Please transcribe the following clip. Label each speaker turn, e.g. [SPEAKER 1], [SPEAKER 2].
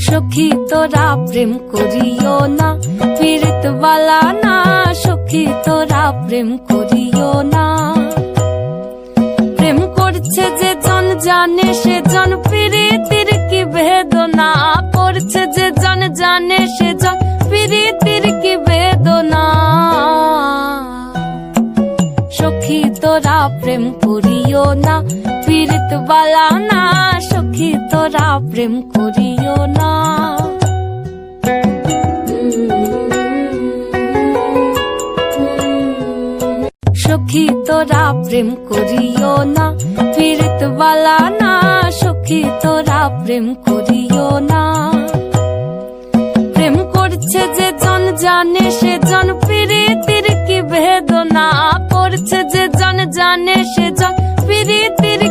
[SPEAKER 1] সখী তোরা প্রেম করিও না, পীড়িত বালা না। সখী তোরা প্রেম করিও না। প্রেম করছে যে জন জানে সে জন, পীড়িতির কি বেদনা। করছে যে জন জানে সে জন, পীড়িতির কি বেদনা। সখী তোরা প্রেম করিও না, পীড়িত বালা না। সখী তোরা প্রেম করিও না। সখী তোরা প্রেম করিও না, পীড়িত বালা না। সখী তোরা প্রেম করিও না। প্রেম করছে যে জন জানে সে জন, পীড়িতির কি বেদনা। করছে যে জন জানে সে জন, পীড়িতির